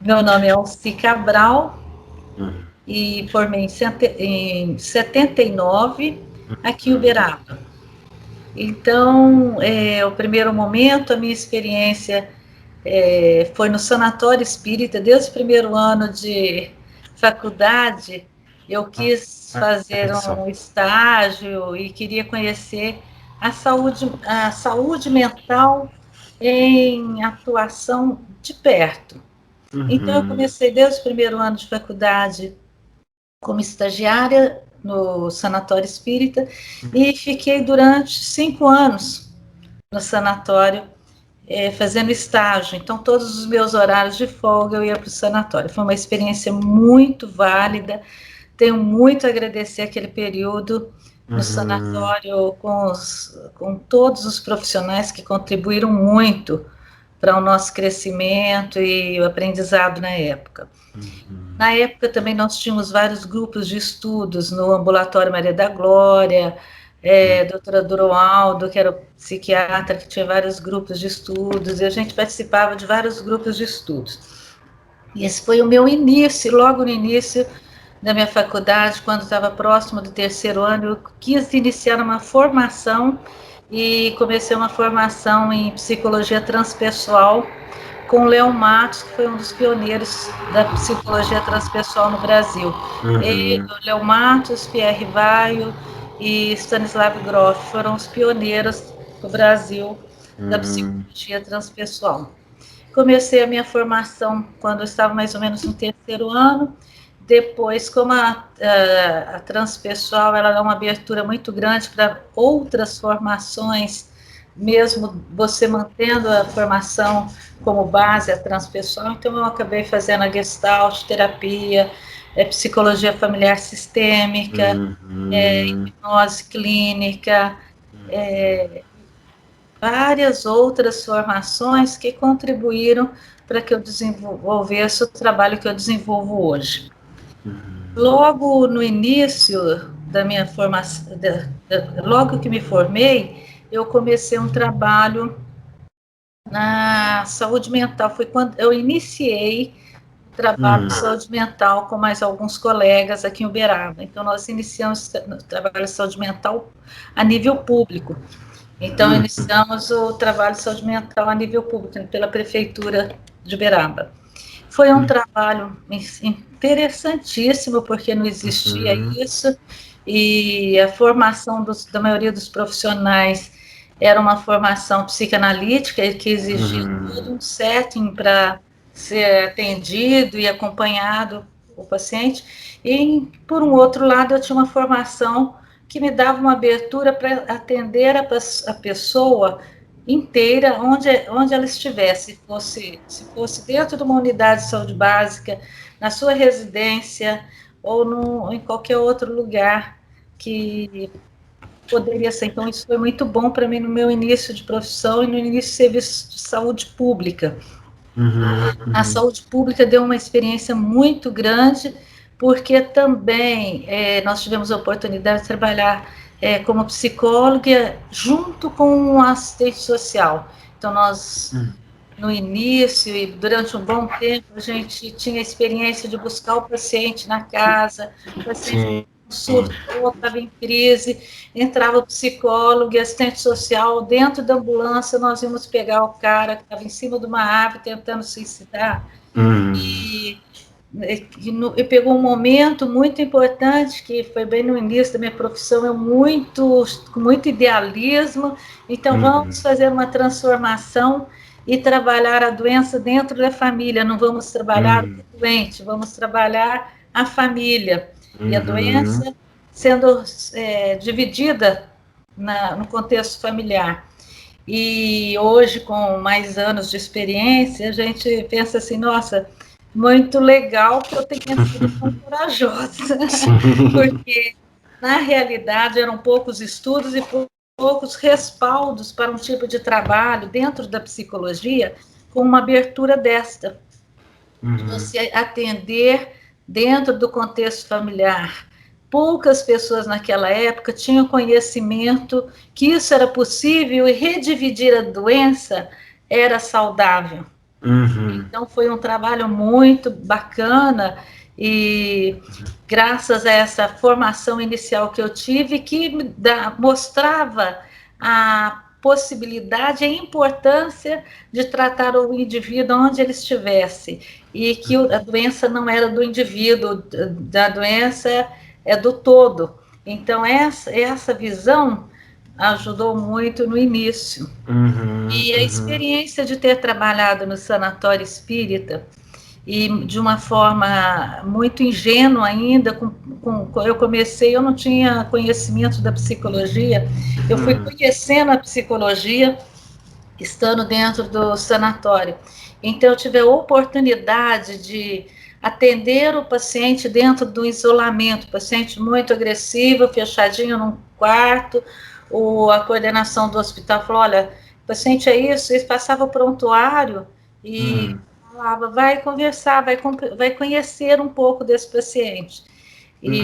Meu nome é Alci Cabral Uhum. e formei em 79 aqui em Uberaba. Então, o primeiro momento, a minha experiência foi no Sanatório Espírita. Desde o primeiro ano de faculdade, eu quis fazer Olha só. um estágio e queria conhecer a saúde mental em atuação de perto. Então, eu Uhum. comecei desde o primeiro ano de faculdade como estagiária no Sanatório Espírita e fiquei durante 5 anos no sanatório fazendo estágio. Então, todos os meus horários de folga eu ia para o sanatório. Foi uma experiência muito válida. Tenho muito a agradecer aquele período no Uhum. sanatório com todos os profissionais que contribuíram muito para o nosso crescimento e o aprendizado na época. Uhum. Na época também nós tínhamos vários grupos de estudos no Ambulatório Maria da Glória, doutora Duroaldo, que era o psiquiatra, que tinha vários grupos de estudos, e a gente participava de vários grupos de estudos. E esse foi o meu início, logo no início da minha faculdade, quando estava próximo do terceiro ano, eu quis iniciar uma formação e comecei uma formação em psicologia transpessoal com o Léo Matos, que foi um dos pioneiros da psicologia transpessoal no Brasil. Ele, Uhum. o Léo Matos, Pierre Vaio e Stanislav Grof foram os pioneiros do Brasil da Uhum. psicologia transpessoal. Comecei a minha formação quando eu estava mais ou menos no terceiro ano. Depois, como a transpessoal ela dá uma abertura muito grande para outras formações, mesmo você mantendo a formação como base, a transpessoal, então eu acabei fazendo a Gestalt, terapia, psicologia familiar sistêmica, Uhum. hipnose clínica, várias outras formações que contribuíram para que eu desenvolvesse o trabalho que eu desenvolvo hoje. Logo no início da minha formação, logo que me formei, eu comecei um trabalho na saúde mental. Foi quando eu iniciei o trabalho de saúde mental com mais alguns colegas aqui em Uberaba. Então, nós iniciamos o trabalho de saúde mental a nível público. Então, Uhum. iniciamos o trabalho de saúde mental a nível público, pela Prefeitura de Uberaba. Foi um trabalho interessantíssimo, porque não existia Uhum. isso, e a formação da maioria dos profissionais era uma formação psicanalítica, que exigia todo Uhum. um setting para ser atendido e acompanhado o paciente. E, por um outro lado, eu tinha uma formação que me dava uma abertura para atender a pessoa inteira, onde ela estivesse, se fosse dentro de uma unidade de saúde básica, na sua residência ou em qualquer outro lugar que poderia ser. Então, isso foi muito bom para mim no meu início de profissão e no início de serviço de saúde pública. Uhum. A Uhum. saúde pública deu uma experiência muito grande, porque também nós tivemos a oportunidade de trabalhar como psicóloga junto com um assistente social. Então, nós, no início e durante um bom tempo, a gente tinha a experiência de buscar o paciente na casa, o paciente Sim. surtou, estava em crise, entrava o psicólogo e assistente social dentro da ambulância, nós íamos pegar o cara que estava em cima de uma árvore tentando suicidar Uhum. e, e pegou um momento muito importante que foi bem no início da minha profissão, com muito idealismo, então vamos Uhum. fazer uma transformação e trabalhar a doença dentro da família, não vamos trabalhar Uhum. o doente, vamos trabalhar a família. E a Uhum. doença sendo dividida no contexto familiar. E hoje, com mais anos de experiência, a gente pensa assim, nossa, muito legal que eu tenha sido tão corajosa, Sim. porque na realidade eram poucos estudos e poucos respaldos para um tipo de trabalho dentro da psicologia com uma abertura desta, de Uhum. você atender dentro do contexto familiar. Poucas pessoas naquela época tinham conhecimento que isso era possível e redividir a doença era saudável. Uhum. Então foi um trabalho muito bacana e graças a essa formação inicial que eu tive, que mostrava a possibilidade e a importância de tratar o indivíduo onde ele estivesse, e que a doença não era do indivíduo, da doença é do todo. Então essa visão ajudou muito no início. E a experiência de ter trabalhado no sanatório espírita, e de uma forma muito ingênua ainda, eu comecei, eu não tinha conhecimento da psicologia, eu fui conhecendo a psicologia estando dentro do sanatório. Então, eu tive a oportunidade de atender o paciente dentro do isolamento, paciente muito agressivo, fechadinho num quarto, a coordenação do hospital falou, olha, o paciente é isso, eles passavam o prontuário e falava, vai conversar, vai conhecer um pouco desse paciente. E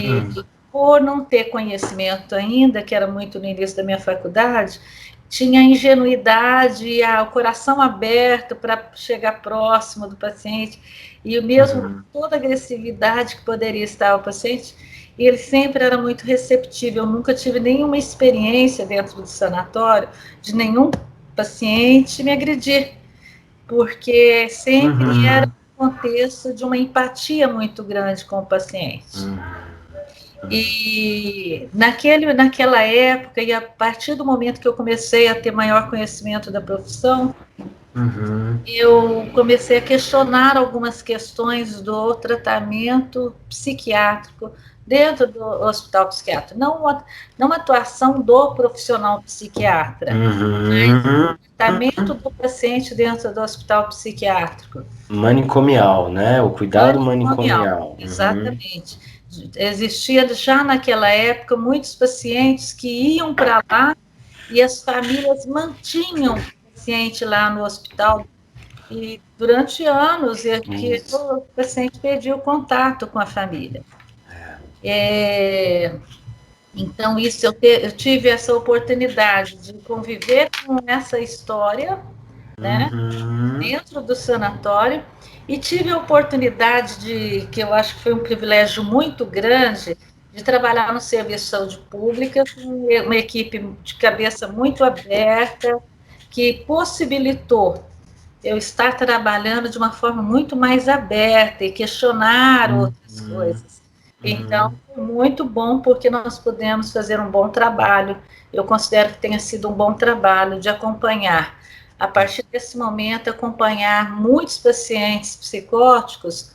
por não ter conhecimento ainda, que era muito no início da minha faculdade, tinha a ingenuidade e o coração aberto para chegar próximo do paciente, e mesmo toda a agressividade que poderia estar o paciente, e ele sempre era muito receptivo. Eu nunca tive nenhuma experiência dentro do sanatório de nenhum paciente me agredir, porque sempre era um contexto de uma empatia muito grande com o paciente. E naquela época, e a partir do momento que eu comecei a ter maior conhecimento da profissão, eu comecei a questionar algumas questões do tratamento psiquiátrico dentro do hospital psiquiátrico. Não a atuação do profissional psiquiatra, mas o tratamento do paciente dentro do hospital psiquiátrico. Manicomial, né? O cuidado manicomial. Exatamente. Existia já naquela época muitos pacientes que iam para lá e as famílias mantinham o paciente lá no hospital, e durante anos que o paciente perdia o contato com a família. Então, isso eu tive essa oportunidade de conviver com essa história, né, dentro do sanatório, e tive a oportunidade que eu acho que foi um privilégio muito grande, de trabalhar no serviço de saúde pública, com uma equipe de cabeça muito aberta, que possibilitou eu estar trabalhando de uma forma muito mais aberta e questionar outras coisas. Então, foi muito bom, porque nós pudemos fazer um bom trabalho. Eu considero que tenha sido um bom trabalho de acompanhar, a partir desse momento, acompanhar muitos pacientes psicóticos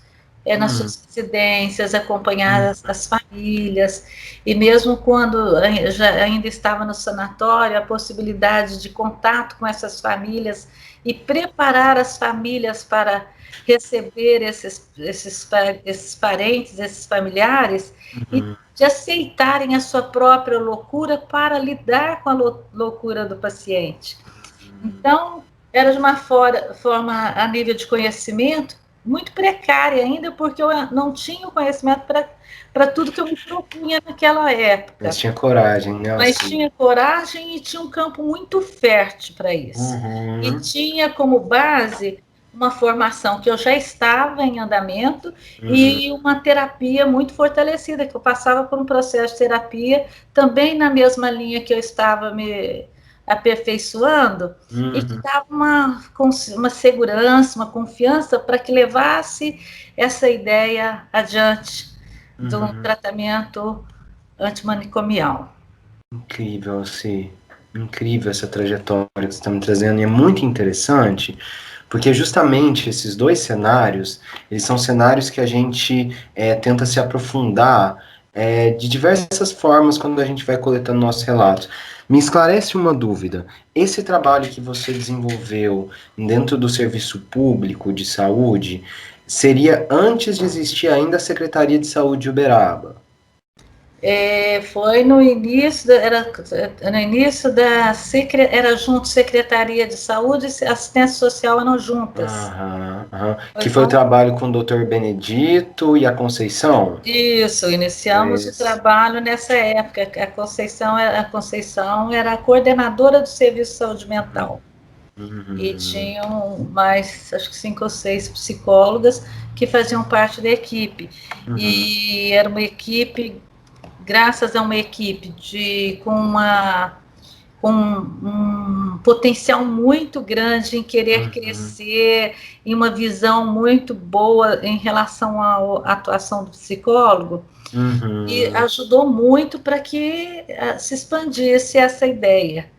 nas suas residências, acompanhar as famílias, e mesmo quando ainda estava no sanatório, a possibilidade de contato com essas famílias e preparar as famílias para receber esses parentes, esses familiares, e de aceitarem a sua própria loucura para lidar com a loucura do paciente. Então, era de uma forma, a nível de conhecimento, muito precária ainda, porque eu não tinha o conhecimento para tudo que eu me propunha naquela época. Mas tinha coragem, né? Mas tinha coragem e tinha um campo muito fértil para isso. E tinha como base uma formação que eu já estava em andamento, e uma terapia muito fortalecida, que eu passava por um processo de terapia também na mesma linha que eu estava me aperfeiçoando, e que dava uma segurança, uma confiança para que levasse essa ideia adiante de um tratamento antimanicomial. Incrível, Alci. Incrível essa trajetória que você está me trazendo, e é muito interessante, porque justamente esses dois cenários, eles são cenários que a gente tenta se aprofundar de diversas formas quando a gente vai coletando nossos relatos. Me esclarece uma dúvida: esse trabalho que você desenvolveu dentro do serviço público de saúde seria antes de existir ainda a Secretaria de Saúde de Uberaba? Foi no início, era junto Secretaria de Saúde e Assistência Social, eram juntas. Que foi o trabalho com o Dr. Benedito e a Conceição? Isso, iniciamos o trabalho nessa época. A Conceição era a coordenadora do Serviço de Saúde Mental. E tinham mais, acho que 5 ou 6 psicólogas que faziam parte da equipe. E era uma equipe, graças a uma equipe com um potencial muito grande em querer crescer, em uma visão muito boa em relação à atuação do psicólogo, e ajudou muito para que se expandisse essa ideia,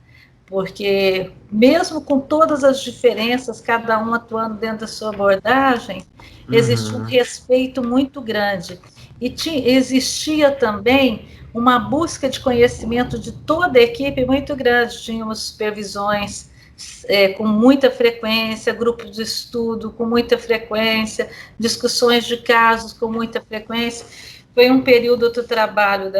porque mesmo com todas as diferenças, cada um atuando dentro da sua abordagem, existe um respeito muito grande. E existia também uma busca de conhecimento de toda a equipe muito grande. Tínhamos supervisões com muita frequência, grupos de estudo com muita frequência, discussões de casos com muita frequência. Foi um período do trabalho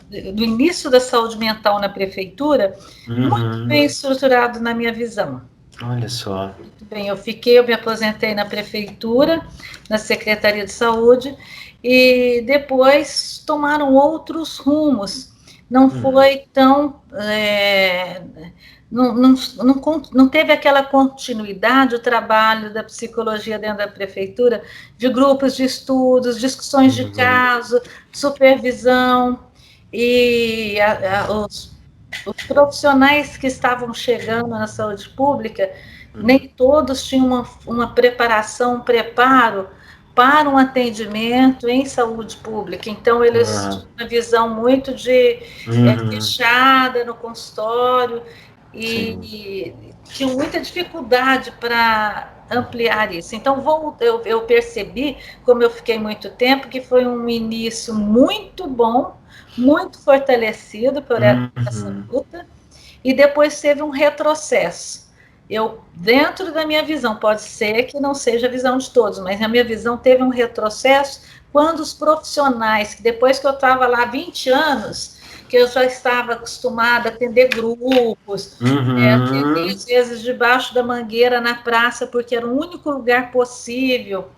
do início da saúde mental na prefeitura, muito bem estruturado na minha visão. Olha só. Muito bem, eu me aposentei na prefeitura, na Secretaria de Saúde, e depois tomaram outros rumos. Não foi tão... não teve aquela continuidade, o trabalho da psicologia dentro da prefeitura, de grupos de estudos, discussões de caso, supervisão, e os profissionais que estavam chegando na saúde pública, nem todos tinham uma preparação, um preparo para um atendimento em saúde pública. Então, eles tinham uma visão muito de fechada no consultório e tinham muita dificuldade para ampliar isso. Então, eu percebi, como eu fiquei muito tempo, que foi um início muito bom, muito fortalecido por essa luta, e depois teve um retrocesso. Dentro da minha visão, pode ser que não seja a visão de todos, mas a minha visão teve um retrocesso quando os profissionais, que depois que eu estava lá 20 anos, que eu já estava acostumada a atender grupos, atender às vezes debaixo da mangueira na praça, porque era o único lugar possível.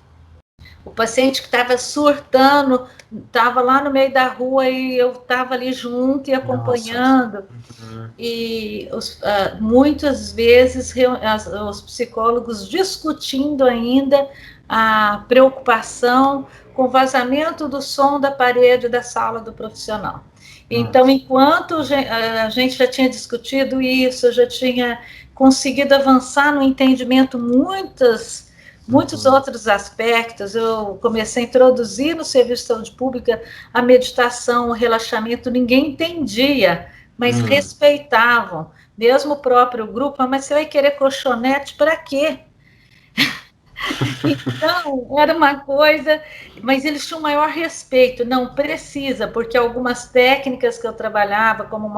O paciente que estava surtando estava lá no meio da rua e eu estava ali junto e acompanhando. E muitas vezes os psicólogos discutindo ainda a preocupação com o vazamento do som da parede da sala do profissional. Então, enquanto a gente já tinha discutido isso, já tinha conseguido avançar no entendimento muitos outros aspectos. Eu comecei a introduzir no serviço de saúde pública a meditação, o relaxamento, ninguém entendia, mas respeitavam. Mesmo o próprio grupo, mas você vai querer colchonete para quê? Então, era uma coisa, mas eles tinham maior respeito. Não precisa, porque algumas técnicas que eu trabalhava, como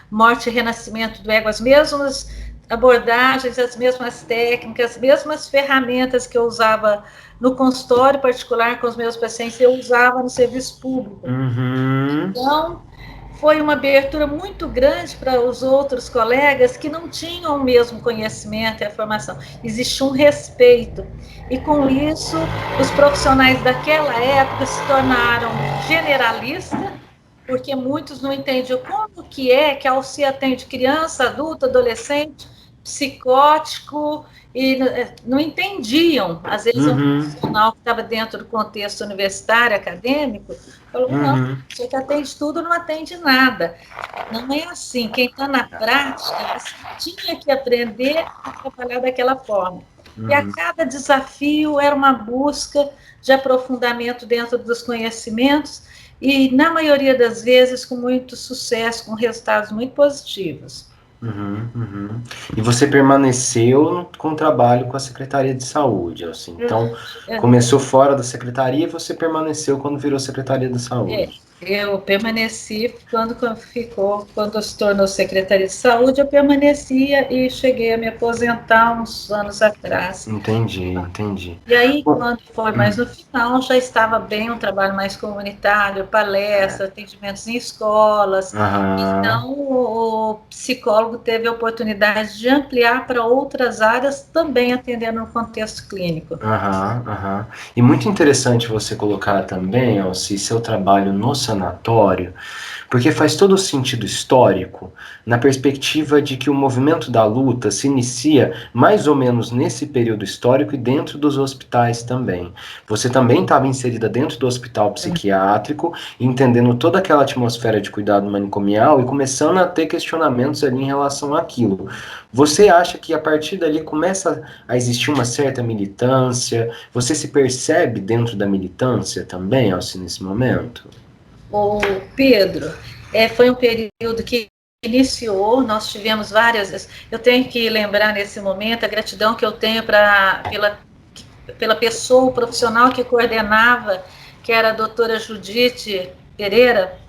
morte e renascimento do ego, as mesmas abordagens, as mesmas técnicas, as mesmas ferramentas que eu usava no consultório particular com os meus pacientes, eu usava no serviço público. Então, foi uma abertura muito grande para os outros colegas que não tinham o mesmo conhecimento e a formação. Existia um respeito. E, com isso, os profissionais daquela época se tornaram generalistas, porque muitos não entendiam como que ao se atende criança, adulto, adolescente, psicótico, e não entendiam. Às vezes, um profissional que estava dentro do contexto universitário, acadêmico, falou, não, você que atende tudo, não atende nada. Não é assim. Quem está na prática, você tinha que aprender a trabalhar daquela forma. E a cada desafio era uma busca de aprofundamento dentro dos conhecimentos e, na maioria das vezes, com muito sucesso, com resultados muito positivos. E você permaneceu com o trabalho com a Secretaria de Saúde, assim. Então, começou fora da Secretaria e você permaneceu quando virou Secretaria de Saúde. Eu permaneci quando se tornou Secretaria de Saúde, eu permanecia e cheguei a me aposentar uns anos atrás. Entendi. E aí, quando foi mais no final, já estava bem um trabalho mais comunitário, palestra, atendimentos em escolas. Então, o psicólogo teve a oportunidade de ampliar para outras áreas, também atendendo no contexto clínico. E muito interessante você colocar também, Alci, seu trabalho no sanatório, porque faz todo o sentido histórico, na perspectiva de que o movimento da luta se inicia mais ou menos nesse período histórico e dentro dos hospitais também. Você também estava inserida dentro do hospital psiquiátrico, entendendo toda aquela atmosfera de cuidado manicomial e começando a ter questionamentos ali em relação àquilo. Você acha que a partir dali começa a existir uma certa militância? Você se percebe dentro da militância também, Alci, nesse momento? O Pedro, foi um período que iniciou, nós tivemos várias. Eu tenho que lembrar nesse momento a gratidão que eu tenho pela pessoa, o profissional que coordenava, que era a doutora Judite Pereira.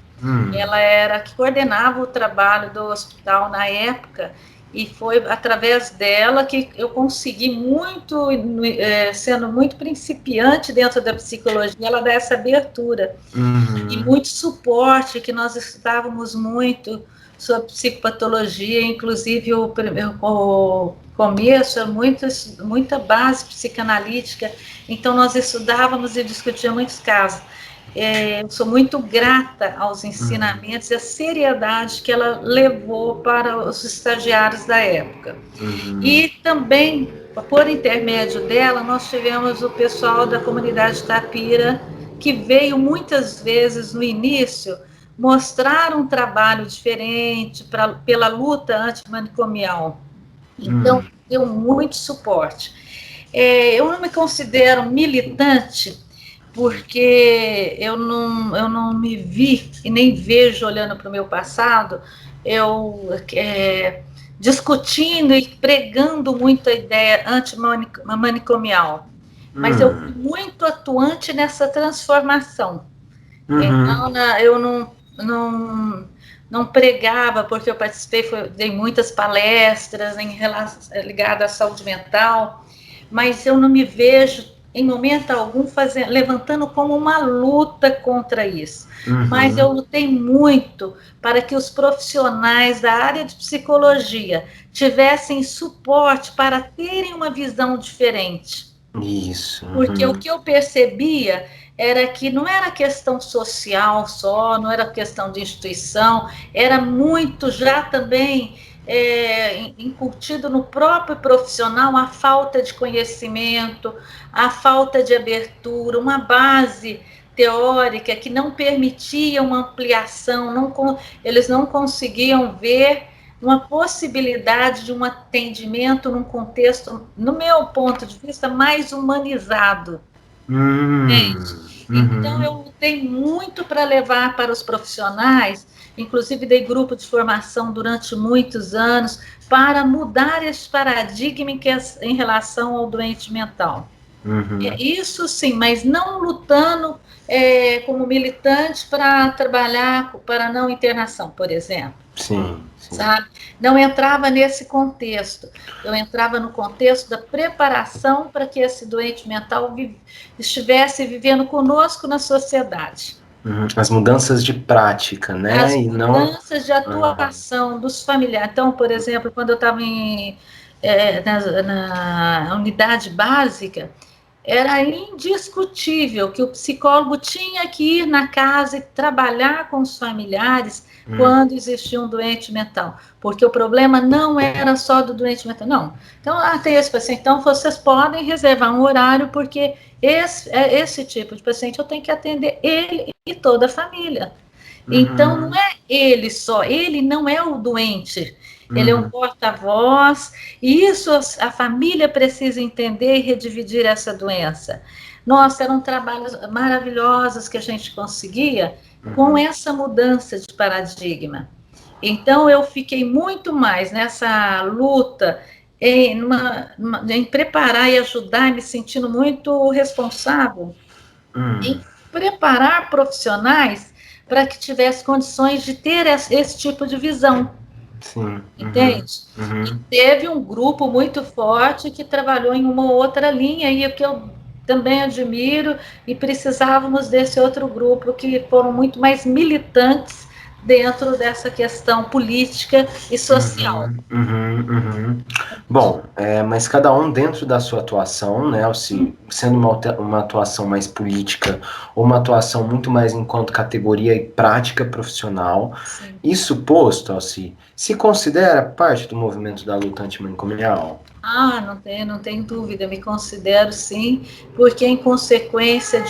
Ela era que coordenava o trabalho do hospital na época, e foi através dela que eu consegui muito, sendo muito principiante dentro da psicologia, ela dá essa abertura. E muito suporte, que nós estávamos muito sobre psicopatologia, inclusive o começo, muita base psicanalítica, então nós estudávamos e discutíamos muitos casos. Eu sou muito grata aos ensinamentos e à seriedade que ela levou para os estagiários da época. E também, por intermédio dela, nós tivemos o pessoal da comunidade Tapira, que veio muitas vezes no início mostrar um trabalho diferente pela luta antimanicomial. Então, deu muito suporte. Eu não me considero militante, porque eu não me vi e nem vejo, olhando para o meu passado, discutindo e pregando muito a ideia antimanicomial. Mas eu fui muito atuante nessa transformação. Então, eu não pregava, porque eu participei, dei muitas palestras ligadas à saúde mental, mas eu não me vejo em momento algum levantando como uma luta contra isso. Mas eu lutei muito para que os profissionais da área de psicologia tivessem suporte para terem uma visão diferente. Isso. Porque o que eu percebia era que não era questão social só, não era questão de instituição, era muito já também incutido no próprio profissional a falta de conhecimento, a falta de abertura, uma base teórica que não permitia uma ampliação, eles não conseguiam ver uma possibilidade de um atendimento num contexto, no meu ponto de vista, mais humanizado. Então, eu lutei muito para levar para os profissionais, inclusive dei grupo de formação durante muitos anos, para mudar esse paradigma em relação ao doente mental. Isso sim, mas não lutando como militante para trabalhar para não internação, por exemplo. Sim. Sabe? Não entrava nesse contexto, eu entrava no contexto da preparação para que esse doente mental estivesse vivendo conosco na sociedade. As mudanças de prática, né? As mudanças de atuação dos familiares. Então, por exemplo, quando eu estava na unidade básica, era indiscutível que o psicólogo tinha que ir na casa e trabalhar com os familiares quando existia um doente mental, porque o problema não era só do doente mental, não. Então, tem esse paciente, então vocês podem reservar um horário, porque esse tipo de paciente eu tenho que atender ele e toda a família. Então, não é ele só, ele não é o doente, ele é um porta-voz, e isso a família precisa entender e redividir essa doença. Nossa, eram trabalhos maravilhosos que a gente conseguia com essa mudança de paradigma. Então, eu fiquei muito mais nessa luta em preparar e ajudar, me sentindo muito responsável em preparar profissionais para que tivesse condições de ter esse tipo de visão. Sim. Entende? E teve um grupo muito forte que trabalhou em uma outra linha, e o que eu também admiro, e precisávamos desse outro grupo, que foram muito mais militantes dentro dessa questão política e social. Bom, mas cada um dentro da sua atuação, né, se sendo uma atuação mais política ou uma atuação muito mais enquanto categoria e prática profissional, Sim. isso posto, Alci, se considera parte do movimento da luta antimanicomial? Não tem dúvida, me considero sim, porque em consequência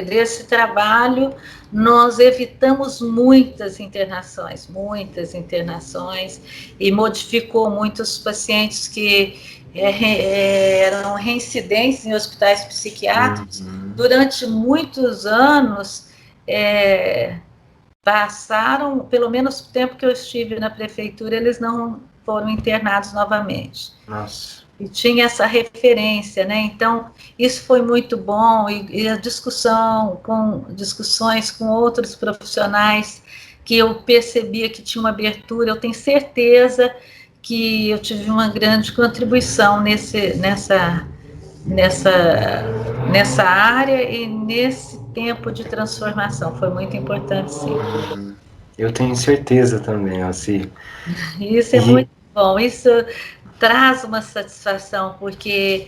desse trabalho, nós evitamos muitas internações, e modificou muitos pacientes que eram reincidentes em hospitais psiquiátricos. Durante muitos anos, passaram, pelo menos o tempo que eu estive na prefeitura, eles não foram internados novamente. Nossa. E tinha essa referência, né? Então, isso foi muito bom, e a discussões com outros profissionais, que eu percebia que tinha uma abertura, eu tenho certeza que eu tive uma grande contribuição nessa área e nesse tempo de transformação. Foi muito importante, sim. Eu tenho certeza também, Alci. Isso é muito bom, isso traz uma satisfação, porque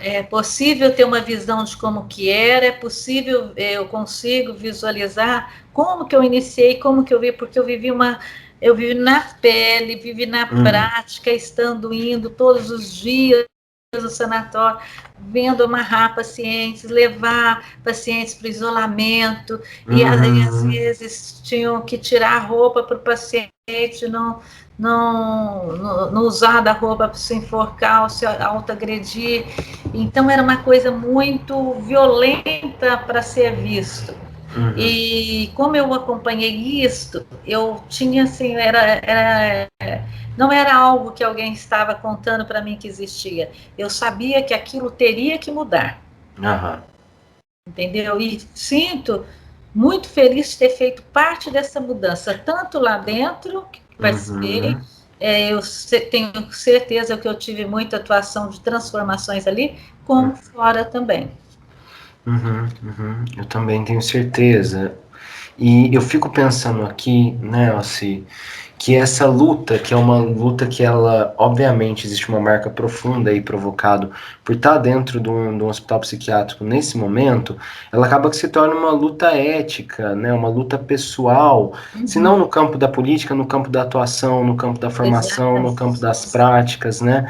é possível ter uma visão de como que era, é possível, eu consigo visualizar como que eu iniciei, como que eu vi, porque eu vivi na pele, vivi na prática, indo todos os dias no sanatório, vendo amarrar pacientes, levar pacientes para o isolamento, e às vezes tinham que tirar a roupa para o paciente não usar da roupa para se enforcar ou se autoagredir. Então era uma coisa muito violenta para ser visto. E como eu acompanhei isso, eu tinha assim, não era algo que alguém estava contando para mim que existia. Eu sabia que aquilo teria que mudar. Entendeu? E sinto muito feliz de ter feito parte dessa mudança, tanto lá dentro, que participei, eu tenho certeza que eu tive muita atuação de transformações ali, como fora também. Eu também tenho certeza. E eu fico pensando aqui, né, Alci, que essa luta, que é uma luta que ela, obviamente, existe uma marca profunda aí provocado por estar dentro de um hospital psiquiátrico nesse momento, ela acaba que se torna uma luta ética, né, uma luta pessoal, se não no campo da política, no campo da atuação, no campo da formação, no campo das práticas, né,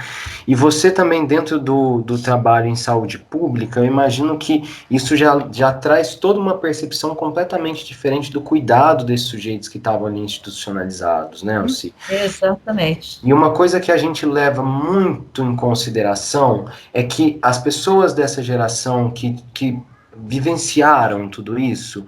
e você também dentro do trabalho em saúde pública, eu imagino que isso já traz toda uma percepção completamente diferente do cuidado desses sujeitos que estavam ali institucionalizados, né, Alci? Exatamente. E uma coisa que a gente leva muito em consideração é que as pessoas dessa geração que vivenciaram tudo isso,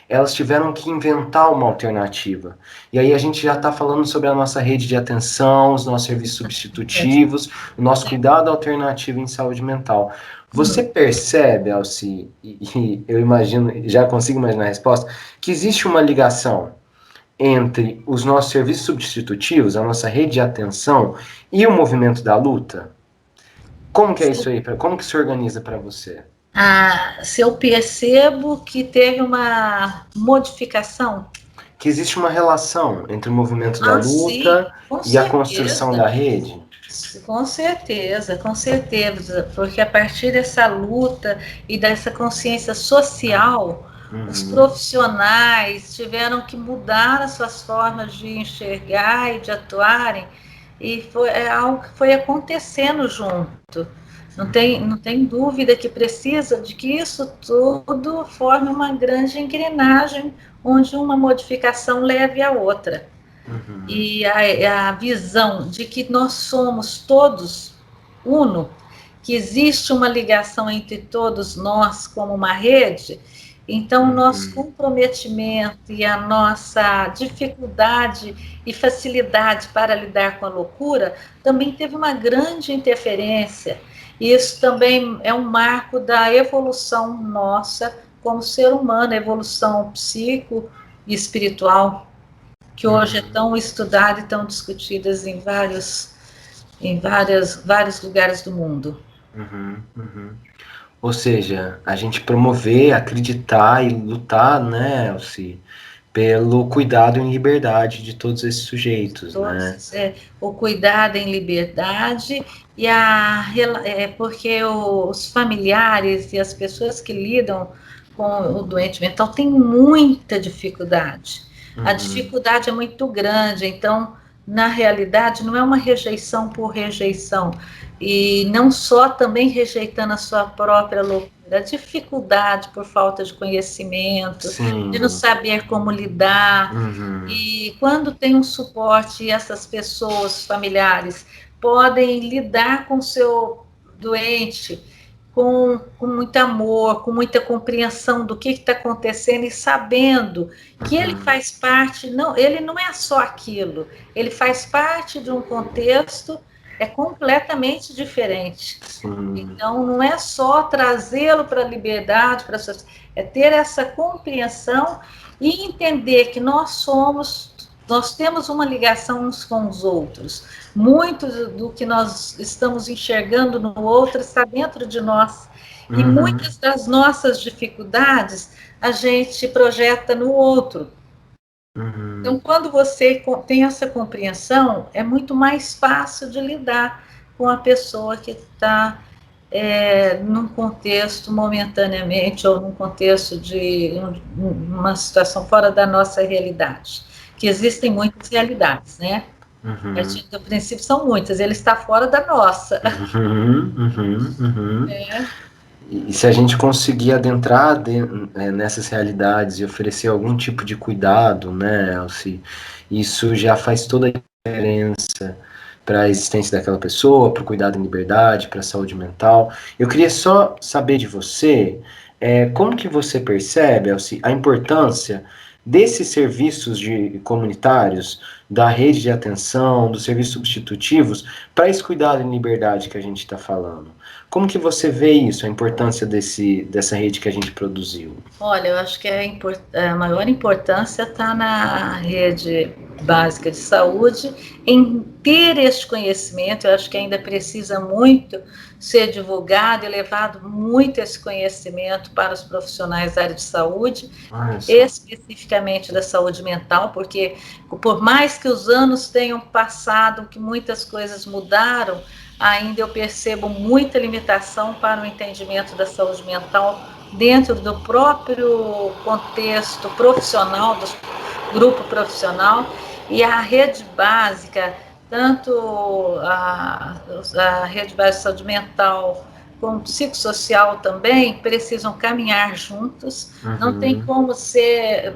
elas tiveram que inventar uma alternativa. E aí a gente já está falando sobre a nossa rede de atenção, os nossos serviços substitutivos, o nosso cuidado alternativo em saúde mental. Você percebe, Alci, e eu imagino, já consigo imaginar a resposta, que existe uma ligação entre os nossos serviços substitutivos, a nossa rede de atenção e o movimento da luta? Como que é isso aí? Como que se organiza para você? Se eu percebo que teve uma modificação. Que existe uma relação entre o movimento da luta e a construção da rede? Com certeza, porque a partir dessa luta e dessa consciência social, os profissionais tiveram que mudar as suas formas de enxergar e de atuarem, e foi algo que foi acontecendo junto. Não tem dúvida que precisa de que isso tudo forme uma grande engrenagem, onde uma modificação leve a outra. E a visão de que nós somos todos uno, que existe uma ligação entre todos nós como uma rede, então o nosso comprometimento e a nossa dificuldade e facilidade para lidar com a loucura também teve uma grande interferência. Isso também é um marco da evolução nossa como ser humano, evolução psico e espiritual, que hoje é tão estudada e tão discutida vários lugares do mundo. Ou seja, a gente promover, acreditar e lutar, né, Elci, pelo cuidado em liberdade de todos esses sujeitos, né? Todos, o cuidado em liberdade e porque os familiares e as pessoas que lidam com o doente mental têm muita dificuldade. A Uhum. dificuldade é muito grande, então, na realidade, não é uma rejeição por rejeição, e não só também rejeitando a sua própria loucura, a dificuldade por falta de conhecimento, de não Sim. saber como lidar. Uhum. E quando tem um suporte, essas pessoas, familiares, podem lidar com o seu doente com muito amor, com muita compreensão do que está acontecendo e sabendo que ele Uhum. faz parte, não, ele não é só aquilo, ele faz parte de um contexto completamente diferente. Sim. Então, não é só trazê-lo para a liberdade, é ter essa compreensão e entender que nós temos uma ligação uns com os outros. Muito do que nós estamos enxergando no outro está dentro de nós. E Uhum. muitas das nossas dificuldades a gente projeta no outro. Então, Uhum. quando você tem essa compreensão, é muito mais fácil de lidar com a pessoa que está num contexto momentaneamente ou num contexto de uma situação fora da nossa realidade, que existem muitas realidades, né? Uhum. Partindo do princípio são muitas, ele está fora da nossa. Uhum. Uhum. Uhum. É, E se a gente conseguir adentrar nessas realidades e oferecer algum tipo de cuidado, né, Elci, isso já faz toda a diferença para a existência daquela pessoa, para o cuidado em liberdade, para a saúde mental. Eu queria só saber de você, como que você percebe, Elci, a importância desses serviços comunitários, da rede de atenção, dos serviços substitutivos, para esse cuidado em liberdade que a gente está falando. Como que você vê isso, a importância dessa rede que a gente produziu? olha, eu acho que a maior importância está na rede básica de saúde, em ter este conhecimento. Eu acho que ainda precisa muito ser divulgado e levado muito esse conhecimento para os profissionais da área de saúde, Olha só. especificamente da saúde mental, porque por mais que os anos tenham passado, que muitas coisas mudaram, ainda eu percebo muita limitação para o entendimento da saúde mental dentro do próprio contexto profissional, do grupo profissional, e a rede básica, tanto a rede básica de saúde mental como psicossocial também, precisam caminhar juntos, não tem Uhum. como ser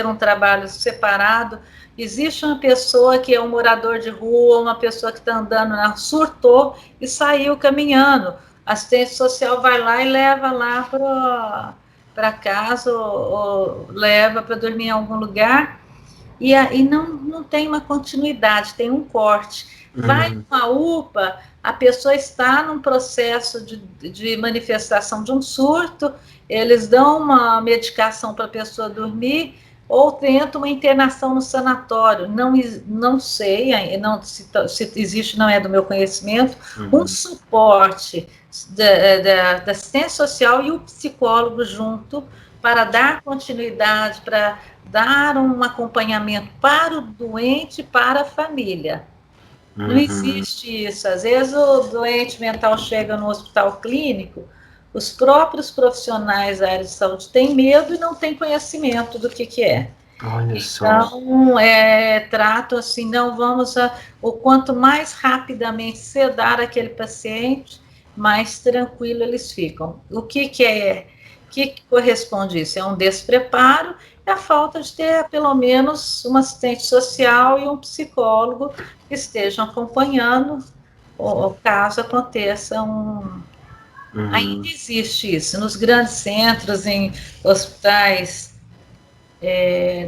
um trabalho separado. Existe uma pessoa que é um morador de rua, uma pessoa que está andando, surtou e saiu caminhando. A assistente social vai lá e leva lá para casa ou leva para dormir em algum lugar e não tem uma continuidade, tem um corte. Vai Uhum. numa UPA, a pessoa está num processo de manifestação de um surto, eles dão uma medicação para a pessoa dormir ou tentam uma internação no sanatório. Não sei, não, se existe, não é do meu conhecimento, um Uhum. suporte da assistência social e o psicólogo junto para dar continuidade, para dar um acompanhamento para o doente e para a família. Não Uhum. existe isso. Às vezes o doente mental chega no hospital clínico, os próprios profissionais da área de saúde têm medo e não têm conhecimento do que é. Olha só. Então, trato assim, não vamos o quanto mais rapidamente sedar aquele paciente, mais tranquilo eles ficam. Que corresponde isso? É um despreparo e a falta de ter pelo menos um assistente social e um psicólogo que estejam acompanhando o caso aconteça Ainda Uhum. existe isso nos grandes centros, em hospitais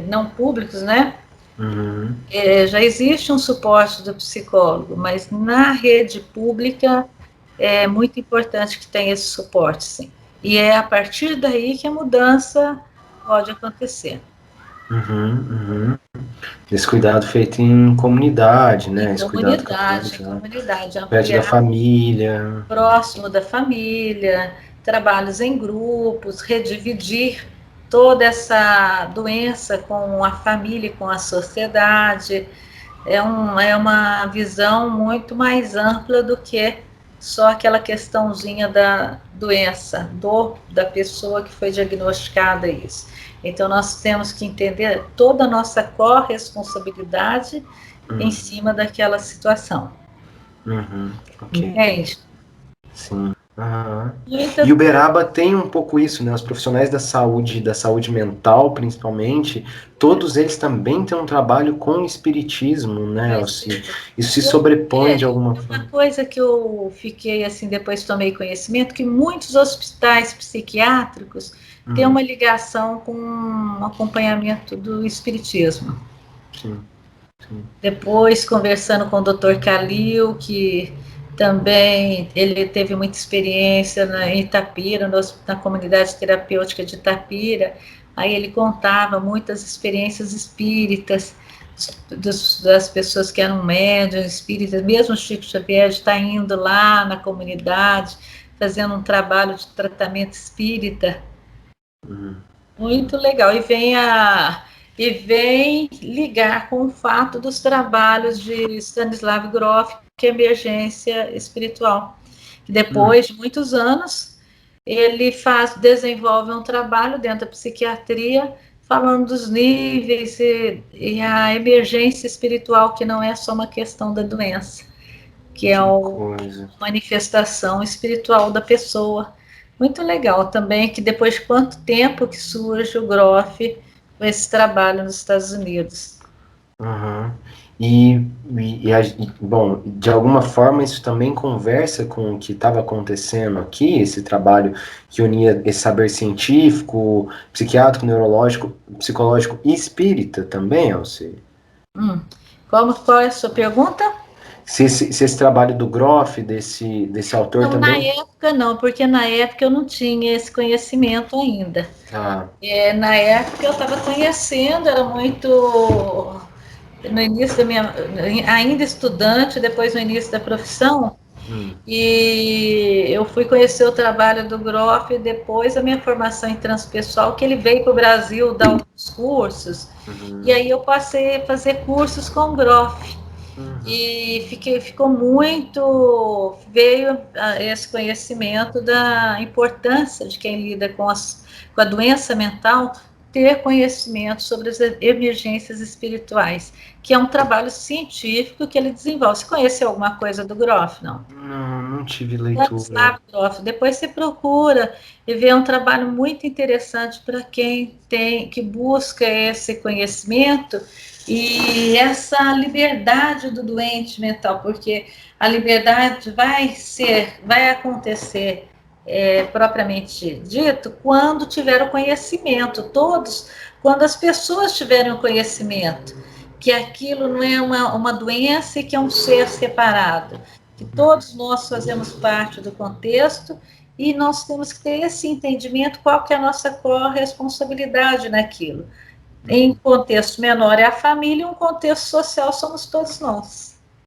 não públicos, né? Uhum. Já existe um suporte do psicólogo, mas na rede pública é muito importante que tenha esse suporte, sim. E é a partir daí que a mudança pode acontecer. Uhum. Uhum. Esse cuidado feito em comunidade, né? Esse cuidado Em capitalizado. comunidade, Perto da ampliar família. próximo da família, trabalhos em grupos, redividir toda essa doença com a família, com a sociedade. É uma visão muito mais ampla do que só aquela questãozinha da doença, da pessoa que foi diagnosticada isso. Então, nós temos que entender toda a nossa corresponsabilidade em cima daquela situação. Ok. Entende? Sim. E Uberaba tem um pouco isso, né? Os profissionais da saúde mental, principalmente, todos eles também têm um trabalho com o espiritismo, né, Alci? Isso se sobrepõe de alguma forma. Uma coisa que eu fiquei, assim, depois tomei conhecimento, que muitos hospitais psiquiátricos têm uma ligação com um acompanhamento do espiritismo. Sim. Depois, conversando com o Dr. Calil, que também ele teve muita experiência em Itapira, na comunidade terapêutica de Itapira, aí ele contava muitas experiências espíritas, das pessoas que eram médiuns espíritas, mesmo o Chico Xavier está indo lá na comunidade, fazendo um trabalho de tratamento espírita, muito legal, e vem ligar com o fato dos trabalhos de Stanislav Grof, que é emergência espiritual. Depois de muitos anos, ele desenvolve um trabalho dentro da psiquiatria, falando dos níveis e a emergência espiritual, que não é só uma questão da doença, que é a manifestação espiritual da pessoa. Muito legal também, que depois de quanto tempo que surge o Grof com esse trabalho nos Estados Unidos. Bom, de alguma forma isso também conversa com o que estava acontecendo aqui, esse trabalho que unia esse saber científico, psiquiátrico, neurológico, psicológico e espírita também, Alci? Qual é a sua pergunta? Se esse trabalho do Grof, desse autor não, também... Na época não, porque na época eu não tinha esse conhecimento ainda. Na época eu estava conhecendo, era muito... No início da minha... Ainda estudante, depois no início da profissão, e eu fui conhecer o trabalho do Grof depois da minha formação em transpessoal, que ele veio para o Brasil dar alguns cursos, e aí eu passei a fazer cursos com o Grof. E ficou muito, veio esse conhecimento da importância de quem lida com a doença mental, ter conhecimento sobre as emergências espirituais, que é um trabalho científico que ele desenvolve. Você conheceu alguma coisa do Grof, não? Não tive leitura. Depois você procura e vê um trabalho muito interessante para quem que busca esse conhecimento e essa liberdade do doente mental, porque a liberdade vai acontecer propriamente dito quando tiver o conhecimento, quando as pessoas tiverem o conhecimento, que aquilo não é uma doença e que é um ser separado, que todos nós fazemos parte do contexto e nós temos que ter esse entendimento qual que é a nossa corresponsabilidade naquilo. Em contexto menor é a família, em um contexto social somos todos nós.